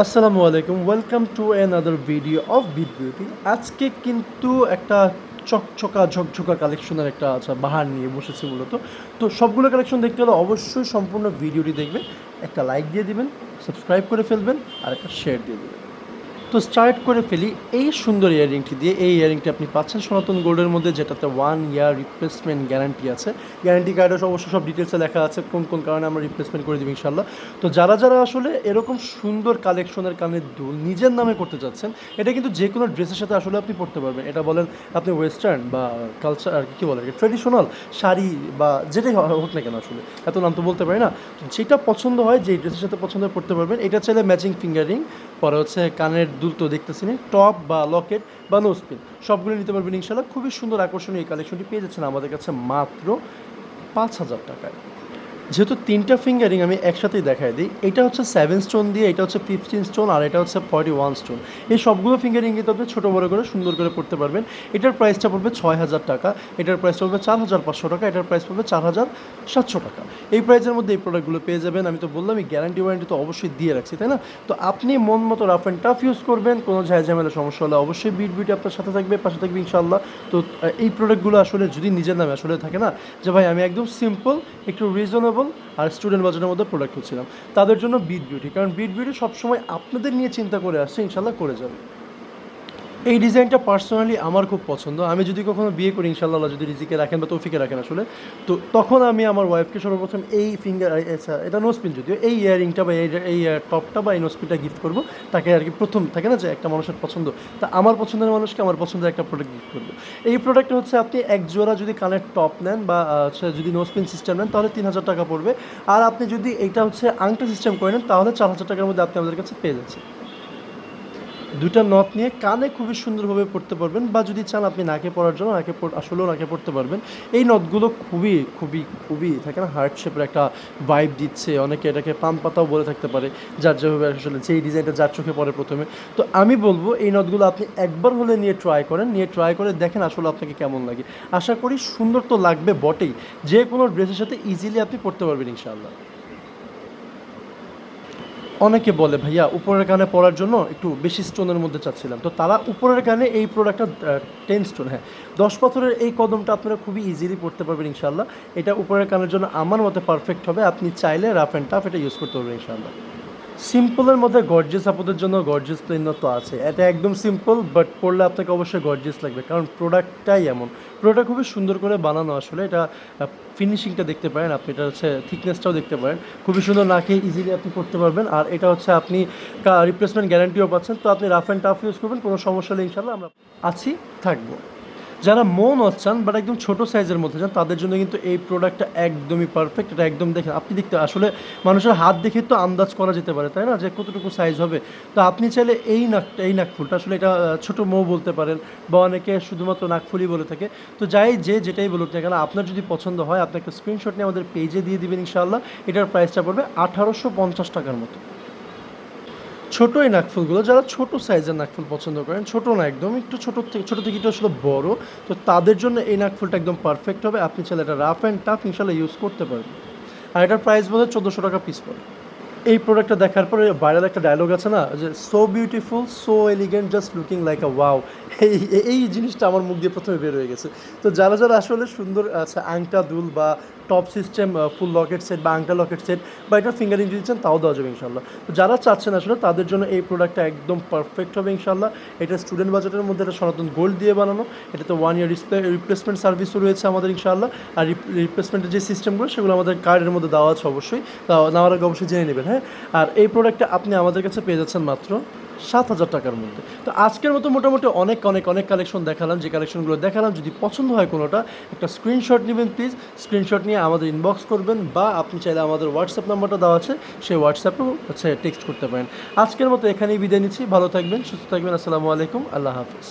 আসসালামু আলাইকুম, welcome to another video of Bit Beauty. আজকে কিন্তু একটা চকচকা ঝকঝকা কালেকশনের একটা বাহার নিয়ে বসেছি মূলত। তো সবগুলো কালেকশন দেখতে হলে অবশ্যই সম্পূর্ণ ভিডিওটি দেখবেন, একটা লাইক দিয়ে দিবেন, সাবস্ক্রাইব করে ফেলবেন আর একটা শেয়ার দিয়ে দেবেন। তো স্টার্ট করে ফেলি এই সুন্দর ইয়াররিংটি দিয়ে। এই ইয়াররিংটি আপনি পাচ্ছেন সনাতন গোল্ডের মধ্যে, যেটাতে 1 ইয়ার রিপ্লেসমেন্ট গ্যারান্টি আছে। গ্যারান্টি কার্ডে অবশ্য সব ডিটেলসে লেখা আছে কোন কোন কারণে আমরা রিপ্লেসমেন্ট করে দেবো ইনশাল্লাহ। তো যারা যারা আসলে এরকম সুন্দর কালেকশনের কানের দুল নিজের নামে করতে চাচ্ছেন, এটা কিন্তু যে কোনো ড্রেসের সাথে আসলে আপনি পরতে পারবেন। এটা বলেন আপনি ওয়েস্টার্ন বা কালচার আর কী বলে ট্রেডিশনাল শাড়ি বা যেটাই হোক না কেন, আসলে এত নাম তো বলতে পারি না। যেটা পছন্দ হয়, যেই ড্রেসের সাথে পছন্দ হয় পরতে পারবেন। এটা চাইলে ম্যাচিং ফিঙ্গারিং, পরে হচ্ছে কানের দুল তো দেখতেছি না, টপ বা লকেট বা নোজপিন সবগুলো নিতে পারবেন ইনশাল্লাহ। খুবই সুন্দর আকর্ষণীয় এই কালেকশনটি পেয়ে যাচ্ছেন আমাদের কাছে মাত্র 5,000 টাকায়। যেহেতু তিনটা ফিঙ্গারিং আমি একসাথেই দেখাই দিই, এটা হচ্ছে 7 স্টোন দিয়ে, এটা হচ্ছে 15 স্টোন আর এটা হচ্ছে 41 স্টোন। এই সবগুলো ফিঙ্গারিং কিন্তু আপনি ছোটো বড়ো করে সুন্দর করে পড়তে পারবেন। এটার প্রাইসটা পড়বে 6,000 টাকা, এটার প্রাইসটা পড়বে 4,500 টাকা, এটার প্রাইস পড়বে 4,700 টাকা। এই প্রাইসের মধ্যে এই প্রোডাক্টগুলো পেয়ে যাবেন। আমি তো বললাম এই গ্যারান্টি ওয়ারেন্টি তো অবশ্যই দিয়ে রাখছি, তাই না? তো আপনি মন মতো রাফ অ্যান্ড টাফ ইউজ করবেন, কোনো ঝামেলা সমস্যা হলে অবশ্যই বিট বিউটি আপনার সাথে থাকবে, পাশে থাকবে ইনশাল্লাহ। তো এই প্রোডাক্টগুলো আসলে যদি নিজের নামে আসলে থাকে না, যে ভাই আমি একদম সিম্পল, একটু রিজনেবল আর স্টুডেন্ট বাজেটের মধ্যে প্রোডাক্ট খুঁজছিলাম, তাদের জন্য বিট বিউটি। কারণ বিট বিউটি সবসময় আপনাদের নিয়ে চিন্তা করে আসছে, ইনশাল্লাহ করে যাবে। এই ডিজাইনটা পার্সোনালি আমার খুব পছন্দ। আমি যদি কখনো বিয়ে করি ইনশাল্লাহ, যদি রিজিকে রাখেন বা তৌফিকে রাখেন আসলে, তো তখন আমি আমার ওয়াইফকে সর্বপ্রথম এই ফিঙ্গার, এটা নোজপিন যদিও, এই ইয়ারিংটা বা এই টপটা বা এই নোজপিনটা গিফট করবো তাকে আর কি। প্রথম থাকে না যে একটা মানুষের পছন্দ, তা আমার পছন্দের মানুষকে আমার পছন্দের একটা প্রোডাক্ট গিফট করবো। এই প্রোডাক্টটা হচ্ছে আপনি এক জোড়া যদি কানের টপ নেন বা যদি নোজপিন সিস্টেম নেন তাহলে 3,000 টাকা পড়বে। আর আপনি যদি এইটা হচ্ছে আংটা সিস্টেম করে নেন তাহলে 4,000 টাকার মধ্যে আপনি আমাদের কাছে পেয়ে যাচ্ছেন। দুইটা নথ নিয়ে কানে খুবই সুন্দরভাবে পড়তে পারবেন, বা যদি চান আপনি নাকে পরার জন্য আসলেও নাকে পড়তে পারবেন। এই নথগুলো খুবই খুবই খুবই থাকে না, হার্ট শেপের একটা ভাইব দিচ্ছে। অনেকে এটাকে পান পাতাও বলে থাকতে পারে, যার যেভাবে আসলে যেই ডিজাইনটা যার চোখে পড়ে প্রথমে। তো আমি বলবো এই নথগুলো আপনি একবার হলে নিয়ে ট্রাই করেন, নিয়ে ট্রাই করে দেখেন আসলে আপনাকে কেমন লাগে। আশা করি সুন্দর তো লাগবে বটেই, যে কোনো ড্রেসের সাথে ইজিলি আপনি পড়তে পারবেন ইনশাআল্লাহ। অনেকে বলে ভাইয়া উপরের কানে পরার জন্য একটু বেশি স্টোনের মধ্যে চাচ্ছিলাম, তো তারা উপরের কানে এই প্রোডাক্টটা 10 স্টোন, হ্যাঁ 10 পাথরের এই কদমটা আপনারা খুবই ইজিলি পড়তে পারবেন ইনশাল্লাহ। এটা উপরের কানের জন্য আমার মতে পারফেক্ট হবে। আপনি চাইলে রাফ অ্যান্ড টাফ এটা ইউজ করতে পারবেন ইনশাল্লাহ। সিম্পলের মধ্যে গর্জিয়াস আপদের জন্য গর্জিয়াস প্লেন তো আছে, এটা একদম সিম্পল, বাট পড়লে আপনাকে অবশ্যই গর্জিয়াস লাগবে, কারণ প্রোডাক্টটাই এমন। প্রোডাক্ট খুবই সুন্দর করে বানানো আসলে। এটা ফিনিশিংটা দেখতে পারেন আপনি, এটা হচ্ছে থিকনেসটাও দেখতে পারেন, খুবই সুন্দর, নাকে ইজিলি আপনি করতে পারবেন। আর এটা হচ্ছে আপনি রিপ্লেসমেন্ট গ্যারান্টিও পাচ্ছেন। তো আপনি রাফ অ্যান্ড টাফ ইউজ করবেন, কোনো সমস্যা নেই ইনশাল্লাহ, আমরা আছি, থাকবো। যারা মন চান বাট একদম ছোটো সাইজের মধ্যে চান, তাদের জন্য কিন্তু এই প্রোডাক্টটা একদমই পারফেক্ট। এটা একদম দেখেন, আপনি দেখতে আসলে মানুষের হাত দেখে তো আন্দাজ করা যেতে পারে, তাই না, যে কতটুকু সাইজ হবে। তো আপনি চাইলে এই নাকফুলটা আসলে এটা ছোটো মৌ বলতে পারেন, বা অনেকে শুধুমাত্র নাকফুলই বলে থাকে। তো যেটাই বলুক না কেন, আপনার যদি পছন্দ হয় আপনি একটা স্ক্রিনশট নিয়ে আমাদের পেজে দিয়ে দিবেন ইনশাআল্লাহ। এটার প্রাইসটা পড়বে 1,850 টাকার মতো। ছোটো এই নাকফুলগুলো, যারা ছোটো সাইজের নাকফুল পছন্দ করেন, ছোটো না একদম, একটু ছোটো থেকে একটু আসলে বড়, তো তাদের জন্য এই নাকফুলটা একদম পারফেক্ট হবে। আপনি চাইলে এটা রাফ অ্যান্ড টাফ ইনশাল্লাহ ইউজ করতে পারবেন। আর এটার প্রাইস বোধ হয় 1,400 টাকা পিস পড়ে। এই প্রোডাক্টটা দেখার পরে ভাইরাল একটা ডায়লগ আছে না, যে so beautiful, so elegant, just looking like আ ওয়াও। এই এই জিনিসটা আমার মুখ দিয়ে প্রথমে বের হয়ে গেছে। তো যারা যারা আসলে সুন্দর আছে আংটা দুল বা টপ সিস্টেম ফুল লকেট সেট বা আংটা লকেট সেট বা এটা ফিঙ্গারিং দিচ্ছেন, তাও দেওয়া যাবে ইনশাল্লাহ। তো যারা চাচ্ছেন আসলে তাদের জন্য এই প্রোডাক্টটা একদম পারফেক্ট হবে ইনশাল্লাহ। এটা স্টুডেন্ট বাজেটের মধ্যে, এটা সনাতন গোল্ড দিয়ে বানানো। এটাতে 1 ইয়ার রিপ্লেসমেন্ট সার্ভিসও রয়েছে আমাদের ইনশাল্লাহ। আর রিপ্লেসমেন্টের যে সিস্টেমগুলো সেগুলো আমাদের কার্ডের মধ্যে দেওয়া আছে অবশ্যই, নেওয়ার আগে অবশ্যই জেনে নেবেন, হ্যাঁ। আর এই প্রোডাক্টটা আপনি আমাদের কাছে পেয়ে যাচ্ছেন মাত্র 7,000 টাকার মধ্যে। তো আজকের মতো মোটামুটি অনেক অনেক অনেক কালেকশন দেখালাম। যে কালেকশনগুলো দেখালাম, যদি পছন্দ হয় কোনোটা, একটা স্ক্রিনশট নেবেন প্লিজ। স্ক্রিনশট নিয়ে আমাদের ইনবক্স করবেন, বা আপনি চাইলে আমাদের হোয়াটসঅ্যাপ নাম্বারটা দেওয়া আছে, সেই হোয়াটসঅ্যাপেও টেক্সট করতে পারেন। আজকের মতো এখানেই বিদায় নিচ্ছি। ভালো থাকবেন, সুস্থ থাকবেন। আসসালামু আলাইকুম, আল্লাহ হাফিজ।